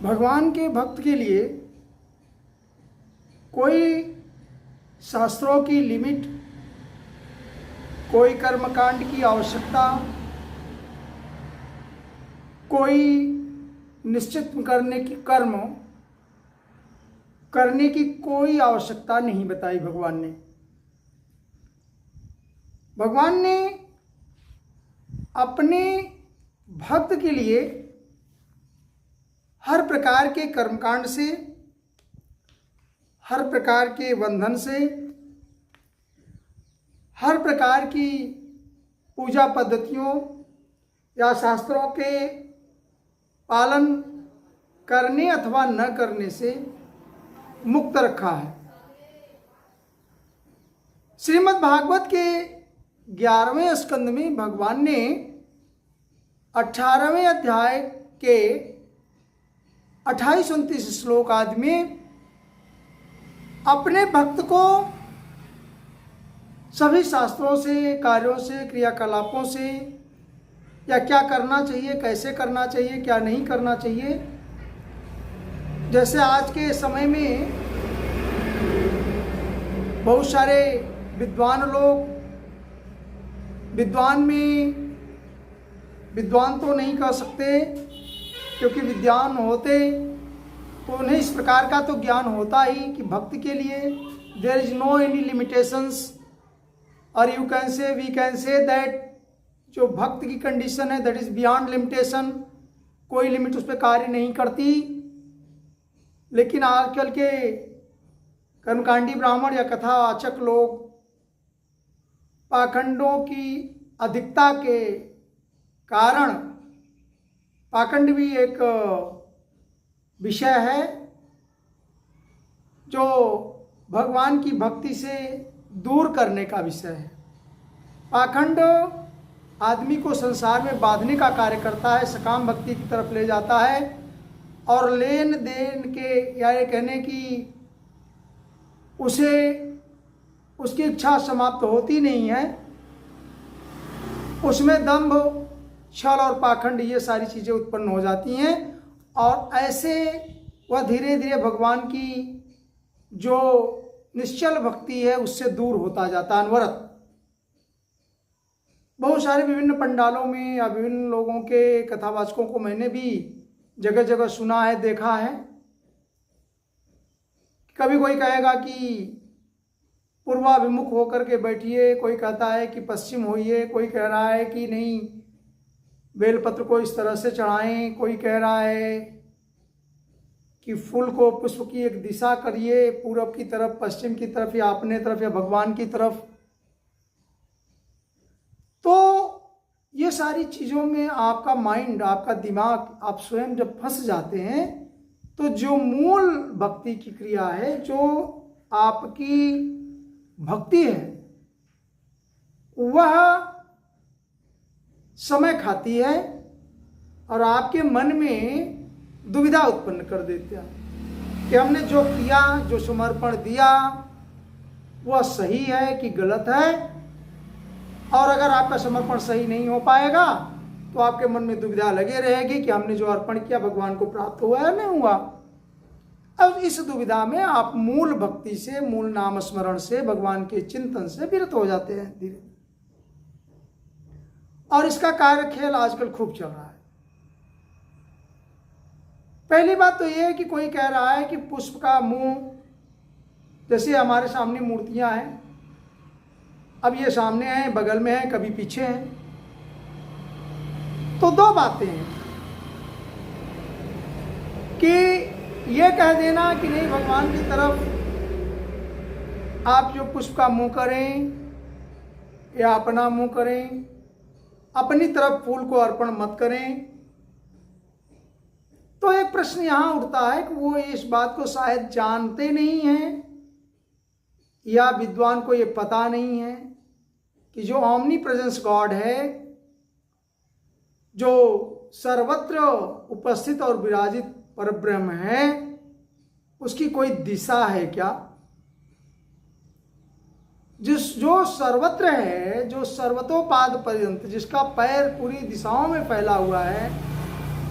भगवान के भक्त के लिए कोई शास्त्रों की लिमिट, कोई कर्मकांड की आवश्यकता, कोई निश्चित कर्म करने की कोई आवश्यकता नहीं बताई भगवान ने। भगवान ने अपने भक्त के लिए हर प्रकार के कर्मकांड से, हर प्रकार के बंधन से, हर प्रकार की पूजा पद्धतियों या शास्त्रों के पालन करने अथवा न करने से मुक्त रखा है। श्रीमद् भागवत के 11वें स्कंद में भगवान ने 18वें अध्याय के 28-29 श्लोक आदि में अपने भक्त को सभी शास्त्रों से, कार्यों से, क्रियाकलापों से, या क्या करना चाहिए, कैसे करना चाहिए, क्या नहीं करना चाहिए, जैसे आज के समय में बहुत सारे विद्वान लोग, विद्वान तो नहीं कह सकते क्योंकि विद्वान होते तो उन्हें इस प्रकार का तो ज्ञान होता ही कि भक्ति के लिए there is no any limitations, और you can say, we can say that जो भक्त की कंडीशन है दैट इज बियॉन्ड लिमिटेशन, कोई लिमिट उस पर कार्य नहीं करती। लेकिन आजकल के कर्मकांडी ब्राह्मण या कथावाचक लोग पाखंडों की अधिकता के कारण, पाखंड भी एक विषय है जो भगवान की भक्ति से दूर करने का विषय है। पाखंड आदमी को संसार में बांधने का कार्य करता है, सकाम भक्ति की तरफ ले जाता है, और लेन देन के, या ये कहने की उसे उसकी इच्छा समाप्त होती नहीं है, उसमें दंभ, छल और पाखंड ये सारी चीज़ें उत्पन्न हो जाती हैं, और ऐसे वह धीरे धीरे भगवान की जो निश्चल भक्ति है उससे दूर होता जाता अनवरत। बहुत सारे विभिन्न पंडालों में या विभिन्न लोगों के कथावाचकों को मैंने भी जगह जगह सुना है, देखा है। कभी कोई कहेगा कि पूर्वाभिमुख होकर के बैठिए, कोई कहता है कि पश्चिम होइए, कोई कह रहा है कि नहीं बेलपत्र को इस तरह से चढ़ाएं, कोई कह रहा है कि फूल को, पुष्प की एक दिशा करिए, पूरब की तरफ, पश्चिम की तरफ, या अपने तरफ, या भगवान की तरफ। तो ये सारी चीज़ों में आपका माइंड, आपका दिमाग, आप स्वयं जब फंस जाते हैं तो जो मूल भक्ति की क्रिया है, जो आपकी भक्ति है, वह समय खाती है और आपके मन में दुविधा उत्पन्न कर देती है कि हमने जो किया, जो समर्पण दिया, वह सही है कि गलत है। और अगर आपका समर्पण सही नहीं हो पाएगा तो आपके मन में दुविधा लगे रहेगी कि हमने जो अर्पण किया भगवान को प्राप्त हुआ या नहीं हुआ। अब इस दुविधा में आप मूल भक्ति से, मूल नाम स्मरण से, भगवान के चिंतन से विरत हो जाते हैं धीरे। और इसका कार्य खेल आजकल खूब चल रहा है। पहली बात तो यह है कि कोई कह रहा है कि पुष्प का मुंह, जैसे हमारे सामने मूर्तियां हैं, अब ये सामने हैं, बगल में हैं, कभी पीछे हैं, तो दो बातें हैं कि ये कह देना कि नहीं भगवान की तरफ आप जो पुष्प का मुंह करें या अपना मुंह करें, अपनी तरफ फूल को अर्पण मत करें। तो एक प्रश्न यहां उठता है कि वो इस बात को शायद जानते नहीं हैं, या विद्वान को ये पता नहीं है कि जो ओमनी प्रेजेंस गॉड है, जो सर्वत्र उपस्थित और विराजित परब्रह्म है, उसकी कोई दिशा है क्या? जो सर्वत्र है, जो सर्वतोपाद पर्यंत, जिसका पैर पूरी दिशाओं में फैला हुआ है,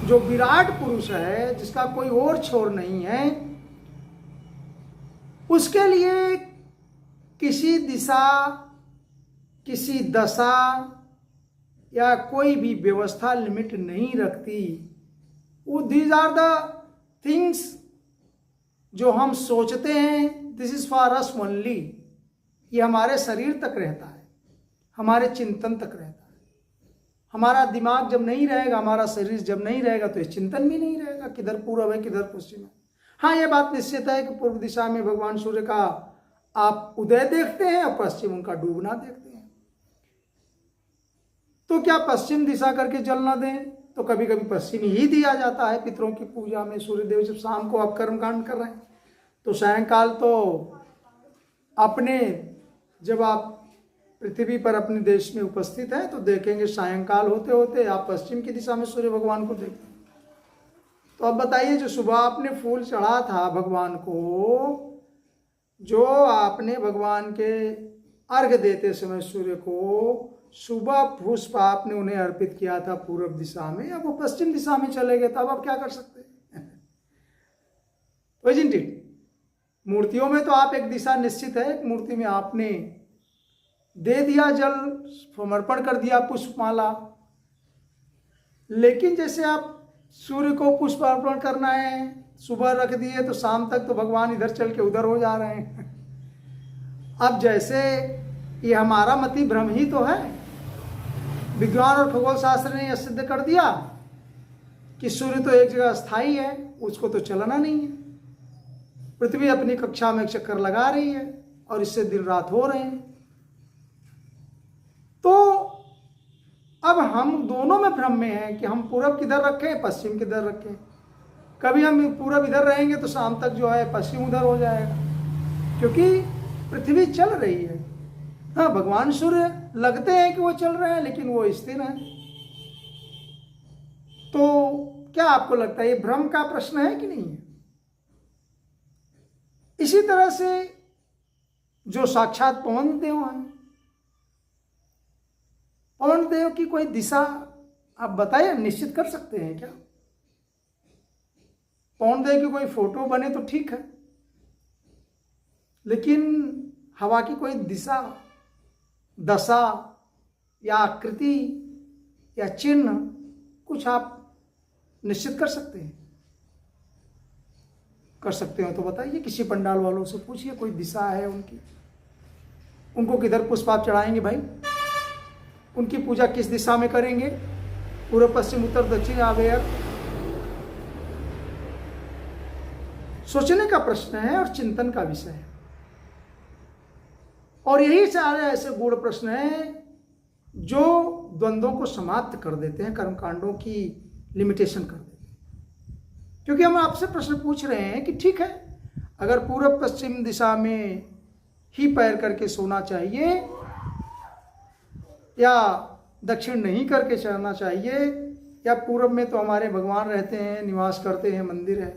जो विराट पुरुष है, जिसका कोई और छोर नहीं है, उसके लिए किसी दिशा, किसी दशा या कोई भी व्यवस्था लिमिट नहीं रखती। वो दीज आर द थिंग्स जो हम सोचते हैं, this is for us only. ये हमारे शरीर तक रहता है, हमारे चिंतन तक रहता है। हमारा दिमाग जब नहीं रहेगा, हमारा शरीर जब नहीं रहेगा, तो ये चिंतन भी नहीं रहेगा किधर पूर्व है किधर पश्चिम है। हाँ, ये बात निश्चित है कि पूर्व दिशा में भगवान सूर्य का आप उदय देखते हैं और पश्चिम उनका डूबना देखते हैं। तो क्या पश्चिम दिशा करके जल ना दें? तो कभी कभी पश्चिम ही दिया जाता है पितरों की पूजा में। सूर्यदेव जब शाम को आप कर्मकांड कर रहे हैं तो सायंकाल तो अपने, जब आप पृथ्वी पर अपने देश में उपस्थित हैं तो देखेंगे सायंकाल होते होते आप पश्चिम की दिशा में सूर्य भगवान को देखते हैं। तो अब बताइए, जो सुबह आपने फूल चढ़ा था भगवान को, जो आपने भगवान के अर्घ देते समय सूर्य को सुबह पुष्प आपने उन्हें अर्पित किया था पूर्व दिशा में, अब वो पश्चिम दिशा में चले गए, तब आप क्या कर सकते हैं? Isn't it? मूर्तियों में तो आप एक दिशा निश्चित है, एक मूर्ति में आपने दे दिया जल, समर्पण कर दिया पुष्पमाला, लेकिन जैसे आप सूर्य को पुष्प अर्पण करना है, सुबह रख दिए तो शाम तक तो भगवान इधर चल के उधर हो जा रहे हैं। अब जैसे ये हमारा मति भ्रम ही तो है। विज्ञान और खगोल शास्त्र ने यह सिद्ध कर दिया कि सूर्य तो एक जगह स्थायी है, उसको तो चलना नहीं है। पृथ्वी अपनी कक्षा में चक्कर लगा रही है और इससे दिन रात हो रहे हैं। तो अब हम दोनों में भ्रम में हैं कि हम पूरब किधर रखें, पश्चिम किधर रखें। कभी हम पूरब इधर रहेंगे तो शाम तक जो है पश्चिम उधर हो जाएगा, क्योंकि पृथ्वी चल रही है। हाँ, भगवान सूर्य लगते हैं कि वो चल रहे हैं, लेकिन वो स्थिर है। तो क्या आपको लगता है ये भ्रम का प्रश्न है कि नहीं है? इसी तरह से जो साक्षात पवन देव हैं, पवन देव की कोई दिशा आप बताइए, निश्चित कर सकते हैं क्या? पवन देव की कोई फोटो बने तो ठीक है, लेकिन हवा की कोई दिशा, दशा या आकृति या चिन्ह कुछ आप निश्चित कर सकते हैं? कर सकते हो तो बताइए, किसी पंडाल वालों से पूछिए, कोई दिशा है उनकी, उनको किधर पुष्प आप चढ़ाएंगे भाई? उनकी पूजा किस दिशा में करेंगे? पूर्व पश्चिम उत्तर दक्षिण आवेयर? सोचने का प्रश्न है और चिंतन का विषय है। और यही सारे ऐसे गूढ़ प्रश्न हैं जो द्वंद्वों को समाप्त कर देते हैं, कर्मकांडों की लिमिटेशन कर देते हैं। क्योंकि हम आपसे प्रश्न पूछ रहे हैं कि ठीक है, अगर पूर्व पश्चिम दिशा में ही पैर करके सोना चाहिए या दक्षिण नहीं करके चलना चाहिए, या पूर्व में तो हमारे भगवान रहते हैं, निवास करते हैं, मंदिर है,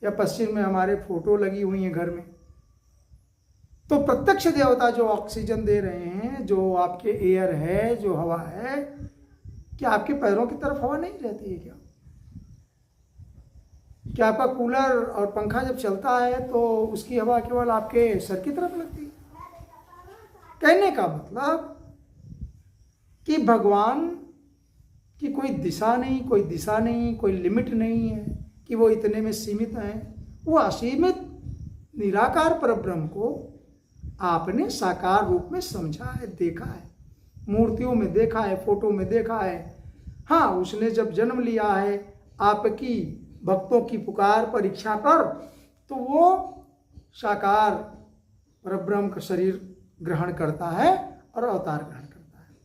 या पश्चिम में हमारे फोटो लगी हुई हैं घर में, तो प्रत्यक्ष देवता जो ऑक्सीजन दे रहे हैं, जो आपके एयर है, जो हवा है, क्या आपके पैरों की तरफ हवा नहीं रहती है क्या? क्या आपका कूलर और पंखा जब चलता है तो उसकी हवा केवल आपके सर की तरफ लगती है? कहने का मतलब कि भगवान की कोई दिशा नहीं, कोई दिशा नहीं, कोई लिमिट नहीं है कि वो इतने में सीमित हैं। वो असीमित निराकार परब्रह्म को आपने साकार रूप में समझा है, देखा है, मूर्तियों में देखा है, फोटो में देखा है। हाँ, उसने जब जन्म लिया है आपकी भक्तों की पुकार परीक्षा पर, तो वो साकार परब्रह्म का शरीर ग्रहण करता है और अवतार ग्रहण करता है।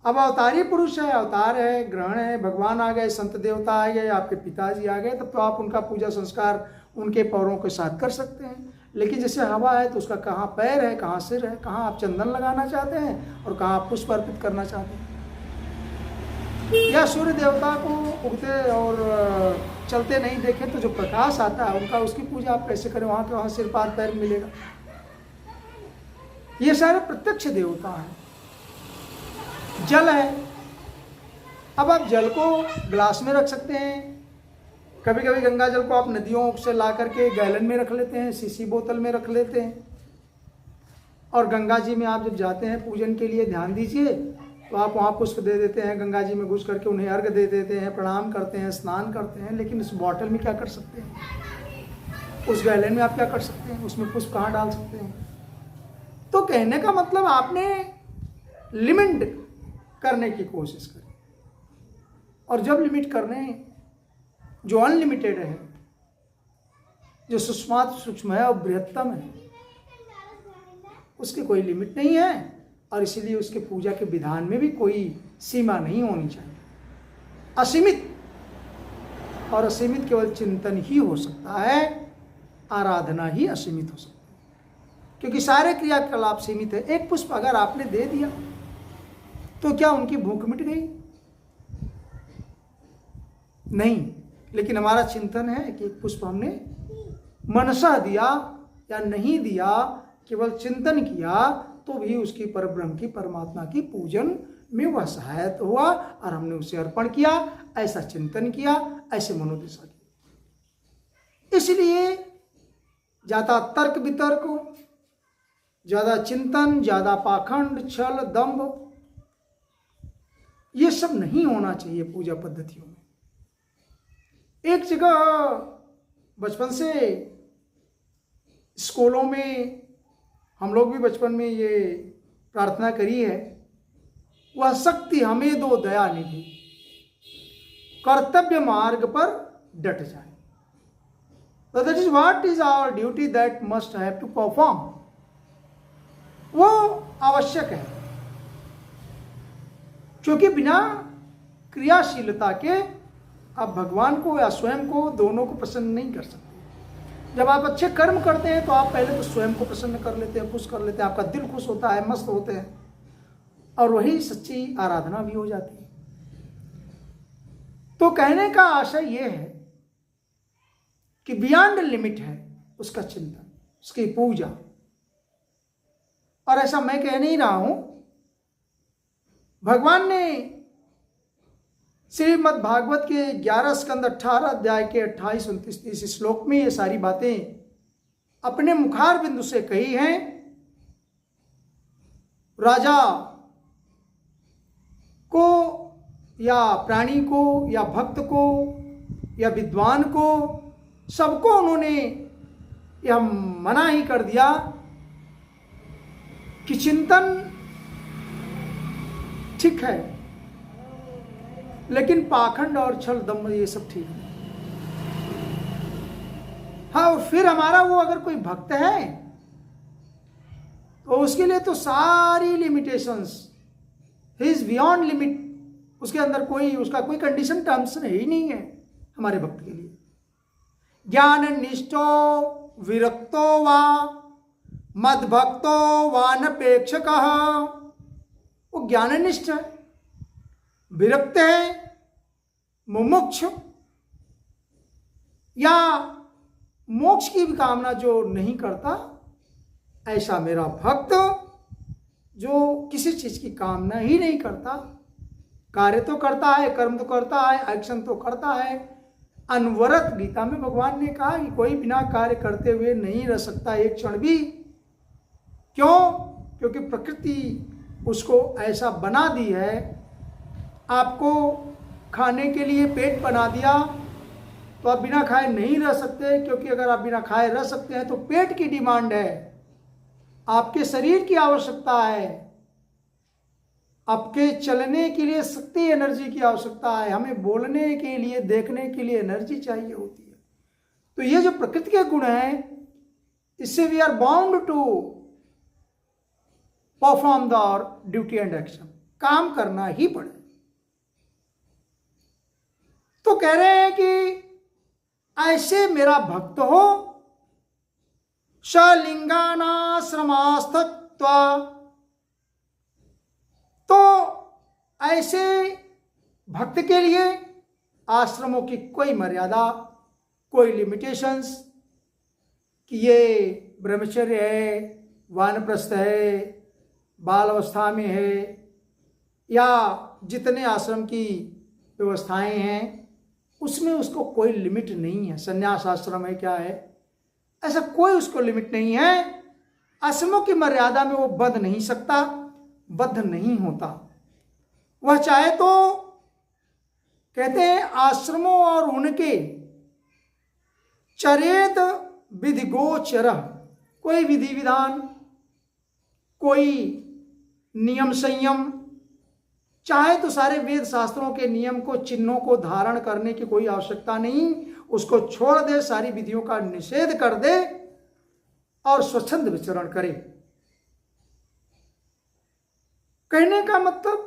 अब अवतारी पुरुष है, अवतार है, ग्रहण है, भगवान आ गए, संत देवता आ गए, आपके पिताजी आ गए, तब तो आप उनका पूजा संस्कार उनके पैरों के साथ कर सकते हैं। लेकिन जैसे हवा है तो उसका कहाँ पैर है, कहाँ सिर है, कहाँ आप चंदन लगाना चाहते हैं और कहाँ आप पुष्प अर्पित करना चाहते हैं। या सूर्य देवता को उगते और चलते नहीं देखे तो जो प्रकाश आता है उनका, उसकी पूजा आप कैसे करें? वहाँ के वहाँ सिर पार पैर मिलेगा। ये सारे प्रत्यक्ष देवता हैं। जल है, अब आप जल को ग्लास में रख सकते हैं, कभी कभी गंगा जल को आप नदियों से ला करके गैलन में रख लेते हैं, सीसी बोतल में रख लेते हैं। और गंगा जी में आप जब जाते हैं पूजन के लिए, ध्यान दीजिए, तो आप वहाँ पुष्प दे देते हैं, गंगा जी में घुस करके उन्हें अर्घ दे देते हैं, प्रणाम करते हैं, स्नान करते हैं। लेकिन उस बॉटल में क्या कर सकते हैं, उस गैलन में आप क्या कर सकते हैं, उसमें पुष्प कहाँ डाल सकते हैं। तो कहने का मतलब आपने लिमिट करने की कोशिश करी, और जब लिमिट करने जो अनलिमिटेड है, जो सूक्ष्मात सूक्ष्म है और बृहत्तम है, उसकी कोई लिमिट नहीं है, और इसीलिए उसके पूजा के विधान में भी कोई सीमा नहीं होनी चाहिए। असीमित, और असीमित केवल चिंतन ही हो सकता है, आराधना ही असीमित हो सकती है, क्योंकि सारे क्रियाकलाप सीमित है। एक पुष्प अगर आपने दे दिया तो क्या उनकी भूख मिट गई? नहीं, लेकिन हमारा चिंतन है कि एक पुष्प हमने मनसा दिया या नहीं दिया, केवल चिंतन किया, तो भी उसकी परब्रह्म की, परमात्मा की पूजन में वह सहायक हुआ, और हमने उसे अर्पण किया, ऐसा चिंतन किया, ऐसे मनोदशा की। इसलिए ज्यादा तर्क वितर्क, ज्यादा चिंतन, ज्यादा पाखंड, छल, दंभ, ये सब नहीं होना चाहिए पूजा पद्धतियों में। एक जगह बचपन से स्कूलों में हम लोग भी बचपन में ये प्रार्थना करी है, वह शक्ति हमें दो दया निधि, कर्तव्य मार्ग पर डट जाए। So that is what is our duty that must have to perform. वो आवश्यक है, क्योंकि बिना क्रियाशीलता के आप भगवान को या स्वयं को, दोनों को प्रसन्न नहीं कर सकते। जब आप अच्छे कर्म करते हैं तो आप पहले तो स्वयं को प्रसन्न कर लेते हैं, खुश कर लेते हैं, आपका दिल खुश होता है, मस्त होते हैं, और वही सच्ची आराधना भी हो जाती है। तो कहने का आशय यह है कि बियॉन्ड लिमिट है उसका चिंतन, उसकी पूजा। और ऐसा मैं कह नहीं रहा हूं, भगवान ने श्रीमद् भागवत के 11 स्कंद 18 अध्याय के 28, 29, 30 श्लोक में ये सारी बातें अपने मुखार बिंदु से कही हैं। राजा को या प्राणी को या भक्त को या विद्वान को, सबको उन्होंने यह मना ही कर दिया कि चिंतन ठीक है, लेकिन पाखंड और छल दम्भ ये सब ठीक है। हाँ, और फिर हमारा वो अगर कोई भक्त है तो उसके लिए तो सारी limitations, he is beyond limit, उसके अंदर कोई, उसका कोई कंडीशन टर्म्स ही नहीं है हमारे भक्त के लिए। ज्ञान निष्ठो विरक्तो वा मद भक्तो वानपेक्षक, वो ज्ञाननिष्ठ है, विरक्त है, मुमुक्ष, या मोक्ष की भी कामना जो नहीं करता, ऐसा मेरा भक्त जो किसी चीज की कामना ही नहीं करता, कार्य तो करता है, कर्म तो करता है, एक्शन तो करता है, अनवरत। गीता में भगवान ने कहा कि कोई बिना कार्य करते हुए नहीं रह सकता एक क्षण भी। क्यों? क्योंकि प्रकृति उसको ऐसा बना दी है, आपको खाने के लिए पेट बना दिया, तो आप बिना खाए नहीं रह सकते, क्योंकि अगर आप बिना खाए रह सकते हैं तो पेट की डिमांड है, आपके शरीर की आवश्यकता है, आपके चलने के लिए शक्ति, एनर्जी की आवश्यकता है, हमें बोलने के लिए, देखने के लिए एनर्जी चाहिए होती है। तो ये जो प्रकृति के गुण हैं, इससे we are bound to perform the duty and action, काम करना ही पड़े। तो कह रहे हैं कि ऐसे मेरा भक्त हो, सलिंगानाश्रमास्तत्व, तो ऐसे भक्त के लिए आश्रमों की कोई मर्यादा, कोई लिमिटेशंस, कि ये ब्रह्मचर्य है, वानप्रस्थ है, बाल अवस्था में है, या जितने आश्रम की व्यवस्थाएं हैं उसमें उसको कोई लिमिट नहीं है। संन्यास आश्रम है क्या है, ऐसा कोई उसको लिमिट नहीं है। आश्रमों की मर्यादा में वो बंध नहीं सकता, बद्ध नहीं होता। वह चाहे तो कहते हैं आश्रमों और उनके चरेत विधि गोचर, कोई विधि विधान, कोई नियम संयम, चाहे तो सारे वेद शास्त्रों के नियम को, चिन्हों को धारण करने की कोई आवश्यकता नहीं, उसको छोड़ दे, सारी विधियों का निषेध कर दे और स्वच्छंद विचरण करे। कहने का मतलब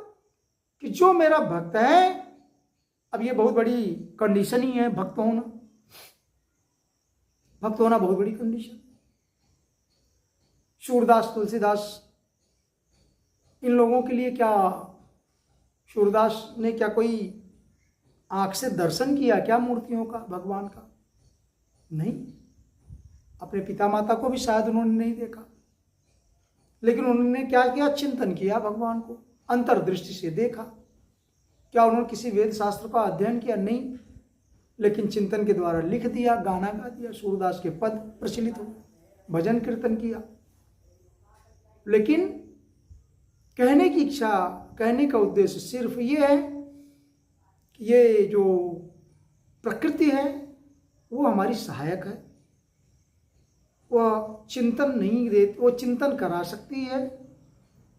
कि जो मेरा भक्त है, अब ये बहुत बड़ी कंडीशन ही है भक्त होना। भक्त होना बहुत बड़ी कंडीशन। सूरदास, तुलसीदास, इन लोगों के लिए क्या, सूरदास ने क्या कोई आंख से दर्शन किया क्या मूर्तियों का, भगवान का? नहीं। अपने पिता माता को भी शायद उन्होंने नहीं देखा, लेकिन उन्होंने क्या किया? चिंतन किया, भगवान को अंतर्दृष्टि से देखा। क्या उन्होंने किसी वेद शास्त्र का अध्ययन किया? नहीं, लेकिन चिंतन के द्वारा लिख दिया, गाना गा दिया, सूरदास के पद प्रचलित हो, भजन कीर्तन किया। लेकिन कहने की इच्छा, कहने का उद्देश्य सिर्फ ये है कि ये जो प्रकृति है वो हमारी सहायक है, वह चिंतन नहीं दे, वो चिंतन करा सकती है,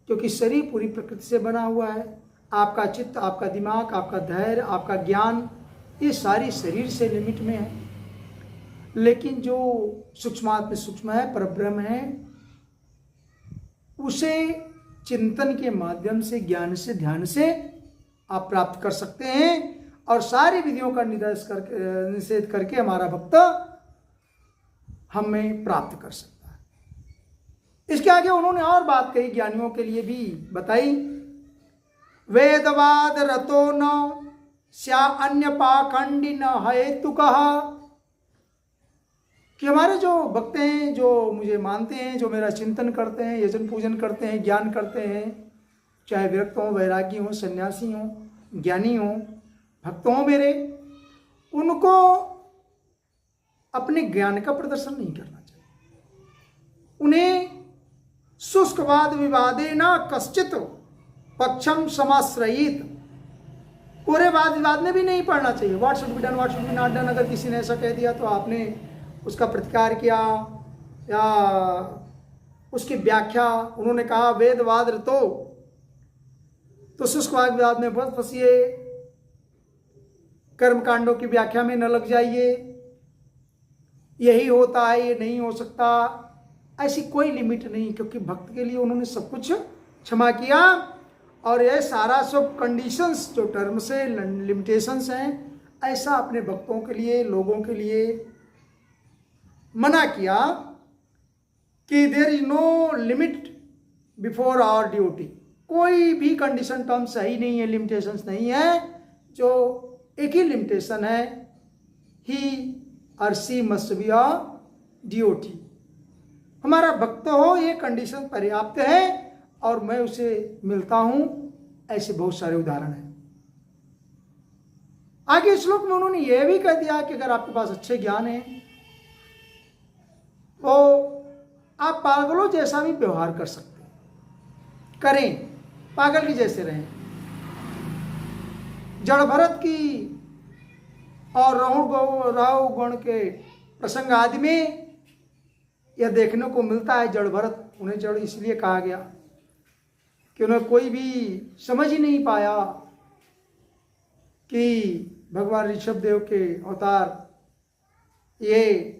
क्योंकि शरीर पूरी प्रकृति से बना हुआ है। आपका चित्त, आपका दिमाग, आपका धैर्य, आपका ज्ञान, ये सारी शरीर से लिमिट में है। लेकिन जो सूक्ष्मात्म सूक्ष्म है, परब्रह्म है, उसे चिंतन के माध्यम से, ज्ञान से, ध्यान से आप प्राप्त कर सकते हैं, और सारी विधियों का निषेध करके हमारा भक्त हमें प्राप्त कर सकता है। इसके आगे उन्होंने और बात कही, ज्ञानियों के लिए भी बताई। वेदवाद रतो न स्या अन्य पाखंडी न हेतु कहा, कि हमारे जो भक्त हैं, जो मुझे मानते हैं, जो मेरा चिंतन करते हैं, यजन पूजन करते हैं, ज्ञान करते हैं, चाहे विरक्त हों, वैरागी हों, सन्यासी हों, ज्ञानी हों, भक्त हों मेरे, उनको अपने ज्ञान का प्रदर्शन नहीं करना चाहिए। उन्हें शुष्कवाद विवादे न कश्चित पक्षम समाश्रयित, पूरे वाद विवाद में भी नहीं पढ़ना चाहिए। What should be done, what should be not done. अगर किसी ने ऐसा कह दिया तो आपने उसका प्रतिकार किया या उसकी व्याख्या, उन्होंने कहा वेदवाद तो शुष्कवाद विवाद में बस फंसिए, कर्मकांडों की व्याख्या में न लग जाइए, यही होता है, ये नहीं हो सकता, ऐसी कोई लिमिट नहीं, क्योंकि भक्त के लिए उन्होंने सब कुछ क्षमा किया। और ये सारा सब कंडीशंस जो टर्म से लिमिटेशंस हैं, ऐसा अपने भक्तों के लिए, लोगों के लिए मना किया कि there is no limit before our duty. कोई भी कंडीशन टर्म सही नहीं है, लिमिटेशंस नहीं है। जो एक ही लिमिटेशन है, ही और सी मस्ट बी अ ड्यूटी। हमारा भक्त हो, ये कंडीशन पर्याप्त है और मैं उसे मिलता हूं। ऐसे बहुत सारे उदाहरण हैं। आगे श्लोक में उन्होंने यह भी कह दिया कि अगर आपके पास अच्छे ज्ञान है तो आप पागलों जैसा भी व्यवहार कर सकते हैं, करें, पागल की जैसे रहें। जड़ भरत की और राहु गण के प्रसंग आदि में यह देखने को मिलता है। जड़ भरत, उन्हें जड़ इसलिए कहा गया कि उन्हें कोई भी समझ ही नहीं पाया कि भगवान ऋषभ देव के अवतार ये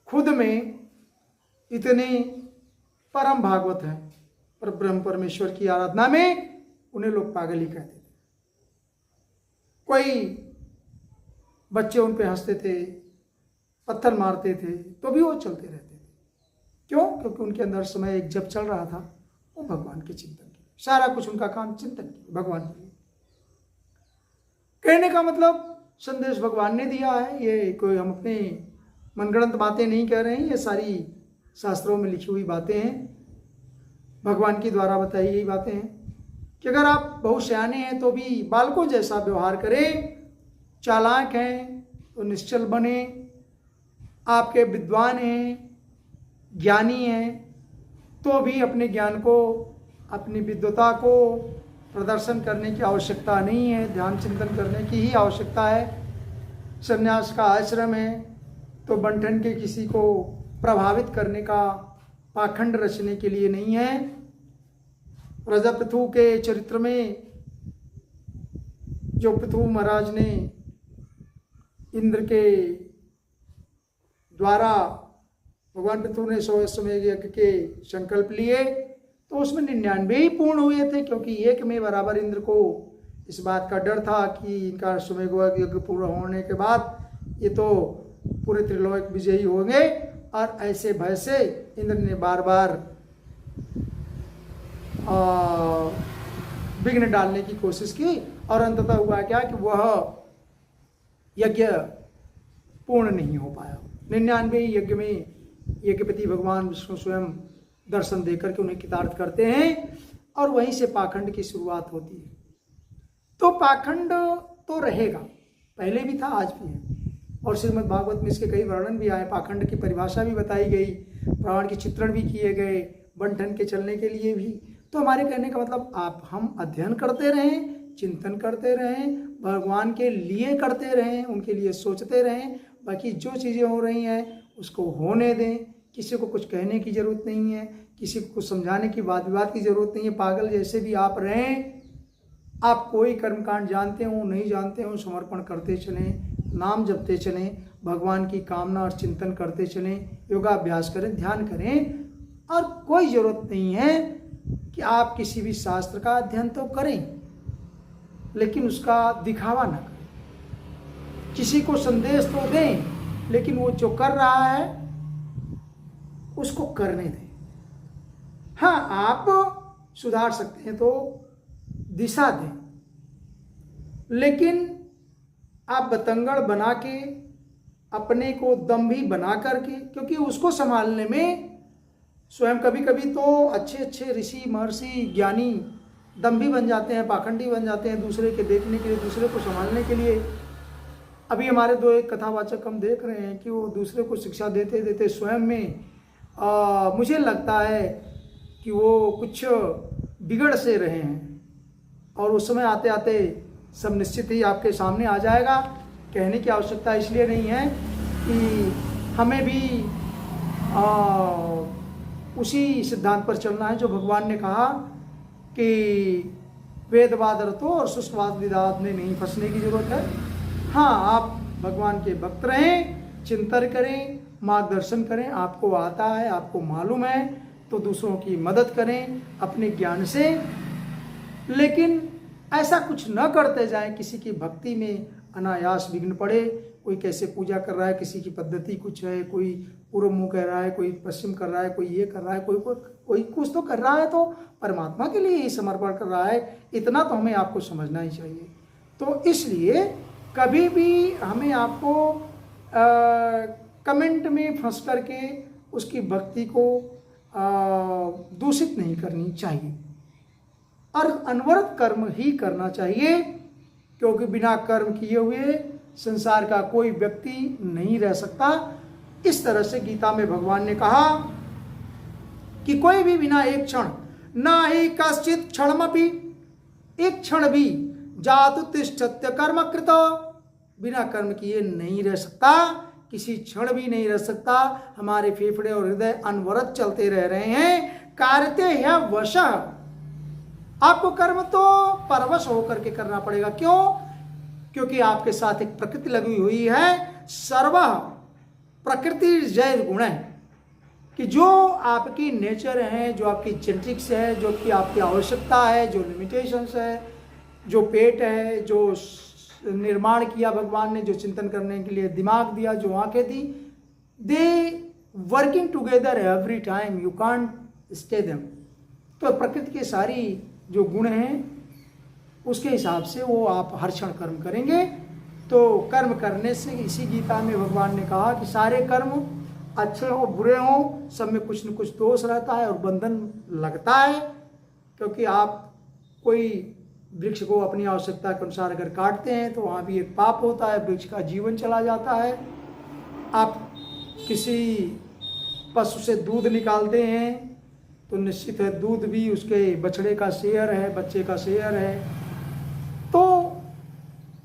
खुद में इतने परम भागवत हैं, पर ब्रह्म परमेश्वर की आराधना में उन्हें लोग पागल ही कहते थे। कोई बच्चे उन पे हंसते थे, पत्थर मारते थे, तो भी वो चलते रहते थे। क्यों? क्योंकि उनके अंदर समय एक जब चल रहा था, वो भगवान के चिंतन के, सारा कुछ उनका काम चिंतन के, भगवान के लिए। कहने का मतलब संदेश भगवान ने दिया है। ये कोई हम अपने मनगढ़ंत बातें नहीं कह रहे हैं, ये सारी शास्त्रों में लिखी हुई बातें हैं, भगवान के द्वारा बताई गई बातें हैं। कि अगर आप बहुत सयाने हैं तो भी बालकों जैसा व्यवहार करें, चालाक हैं तो निश्चल बने, आपके विद्वान हैं, ज्ञानी हैं तो भी अपने ज्ञान को, अपनी विद्वता को प्रदर्शन करने की आवश्यकता नहीं है, ध्यान चिंतन करने की ही आवश्यकता है। संन्यास का आश्रम है तो बंठन के किसी को प्रभावित करने का, पाखंड रचने के लिए नहीं है। प्रजापति के चरित्र में जो पृथु महाराज ने इंद्र के द्वारा, भगवान पृथु ने 100 अश्वमेध यज्ञ के संकल्प लिए तो उसमें 99 ही पूर्ण हुए थे, क्योंकि एक में बराबर इंद्र को इस बात का डर था कि इनका अश्वमेध यज्ञ पूर्ण होने के बाद ये तो पूरे त्रिलोक विजयी होंगे, और ऐसे भय से इंद्र ने बार बार विघ्न डालने की कोशिश की, और अंततः हुआ क्या कि वह यज्ञ पूर्ण नहीं हो पाया। 99 यज्ञ में यज्ञपति भगवान विष्णु स्वयं दर्शन देकर के उन्हें कृतार्थ करते हैं, और वहीं से पाखंड की शुरुआत होती है। तो पाखंड तो रहेगा, पहले भी था, आज भी है, और श्रीमद् भागवत में इसके कई वर्णन भी आए, पाखंड की परिभाषा भी बताई गई, प्रमाण के चित्रण भी किए गए, बंठन के चलने के लिए भी। तो हमारे कहने का मतलब आप हम अध्ययन करते रहें, चिंतन करते रहें, भगवान के लिए करते रहें, उनके लिए सोचते रहें, बाकी जो चीज़ें हो रही हैं उसको होने दें। किसी को कुछ कहने की ज़रूरत नहीं है, किसी को कुछ समझाने की, वाद विवाद की ज़रूरत नहीं है। पागल जैसे भी आप रहें, आप कोई कर्मकांड जानते हो नहीं जानते हो, समर्पण करते चलें, नाम जपते चलें, भगवान की कामना और चिंतन करते चलें, योगाभ्यास करें, ध्यान करें, और कोई ज़रूरत नहीं है कि आप किसी भी शास्त्र का अध्ययन तो करें लेकिन उसका दिखावा ना करें, किसी को संदेश तो दें लेकिन वो जो कर रहा है उसको करने दें। हाँ, आप सुधार सकते हैं तो दिशा दें, लेकिन आप बतंगड़ बना के, अपने को दम्भी बना करके, क्योंकि उसको संभालने में स्वयं कभी कभी तो अच्छे अच्छे ऋषि महर्षि ज्ञानी दम्भी बन जाते हैं, पाखंडी बन जाते हैं, दूसरे के देखने के लिए, दूसरे को संभालने के लिए। अभी हमारे दो एक कथावाचक हम देख रहे हैं कि वो दूसरे को शिक्षा देते देते स्वयं में मुझे लगता है कि वो कुछ बिगड़ से रहे हैं, और उस समय आते आते सब निश्चित ही आपके सामने आ जाएगा। कहने की आवश्यकता इसलिए नहीं है कि हमें भी उसी सिद्धांत पर चलना है जो भगवान ने कहा कि वेदवाद रतो और सुस्वाद विदात में नहीं फंसने की जरूरत है। हाँ, आप भगवान के भक्त रहें, चिंतन करें, मार्गदर्शन करें, आपको आता है, आपको मालूम है तो दूसरों की मदद करें अपने ज्ञान से, लेकिन ऐसा कुछ न करते जाएं किसी की भक्ति में अनायास विघ्न पड़े। कोई कैसे पूजा कर रहा है, किसी की पद्धति कुछ है, कोई पूर्व मुँह कह रहा है, कोई पश्चिम कर रहा है, कोई ये कर रहा है, कोई कुछ तो कर रहा है तो परमात्मा के लिए ही समर्पण कर रहा है, इतना तो हमें आपको समझना ही चाहिए। तो इसलिए कभी भी हमें आपको कमेंट में फंस करके उसकी भक्ति को दूषित नहीं करनी चाहिए, और अनवरत कर्म ही करना चाहिए, क्योंकि बिना कर्म किए हुए संसार का कोई व्यक्ति नहीं रह सकता। इस तरह से गीता में भगवान ने कहा कि कोई भी बिना एक क्षण, ना ही कश्चित क्षणमपि, एक क्षण भी जातु तिष्ठत्य कर्म कृतो, बिना कर्म किए नहीं रह सकता, किसी क्षण भी नहीं रह सकता। हमारे फेफड़े और हृदय अनवरत चलते रह रहे हैं। कार्यते है वशः, आपको कर्म तो परवश होकर के करना पड़ेगा। क्यों? क्योंकि आपके साथ एक प्रकृति लगी हुई है। सर्व प्रकृति जय गुण है, कि जो आपकी नेचर है, जो आपकी जेनेटिक्स है, जो कि आपकी आवश्यकता है, जो लिमिटेशंस है, जो पेट है, जो निर्माण किया भगवान ने, जो चिंतन करने के लिए दिमाग दिया, जो आंखें दी, they working together every time, you can't stay them. तो प्रकृति के सारी जो गुण हैं उसके हिसाब से वो आप हर क्षण कर्म करेंगे। तो कर्म करने से, इसी गीता में भगवान ने कहा कि सारे कर्म अच्छे हो बुरे हो, सब में कुछ न कुछ दोष रहता है और बंधन लगता है, क्योंकि आप कोई वृक्ष को अपनी आवश्यकता के अनुसार अगर काटते हैं तो वहाँ भी एक पाप होता है, वृक्ष का जीवन चला जाता है। आप किसी पशु से दूध निकालते हैं तो निश्चित है दूध भी उसके बछड़े का शेयर है, बच्चे का शेयर है। तो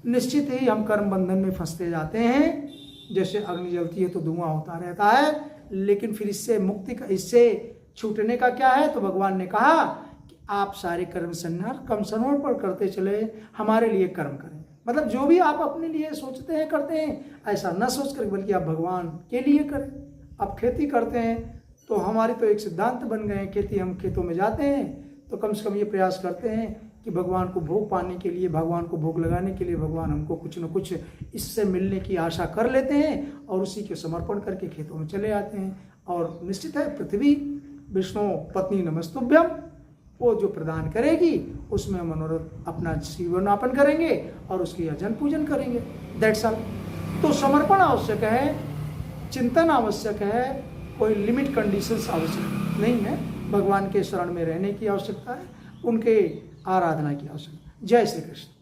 निश्चित ही हम कर्म बंधन में फंसते जाते हैं। जैसे अग्नि जलती है तो धुआं होता रहता है, लेकिन फिर इससे मुक्ति का, इससे छूटने का क्या है? तो भगवान ने कहा कि आप सारे कर्म समर्पण करते चले, हमारे लिए कर्म करें। मतलब जो भी आप अपने लिए सोचते हैं करते हैं, ऐसा न सोच कर बल्कि आप भगवान के लिए करें। आप खेती करते हैं तो हमारी तो एक सिद्धांत बन गए हैं, खेती, हम खेतों में जाते हैं तो कम से कम ये प्रयास करते हैं कि भगवान को भोग पाने के लिए, भगवान को भोग लगाने के लिए भगवान हमको कुछ न कुछ इससे मिलने की आशा कर लेते हैं और उसी के समर्पण करके खेतों में चले आते हैं। और निश्चित है पृथ्वी विष्णु पत्नी नमस्तुभ्यम, वो जो प्रदान करेगी उसमें हम मनोरथ अपना जीवनापन करेंगे और उसकी अजन पूजन करेंगे। That's all. तो समर्पण आवश्यक है, चिंतन आवश्यक है, कोई लिमिट कंडीशंस आवश्यक नहीं है। भगवान के शरण में रहने की आवश्यकता है, उनके आराधना की आवश्यकता। जय श्री कृष्ण।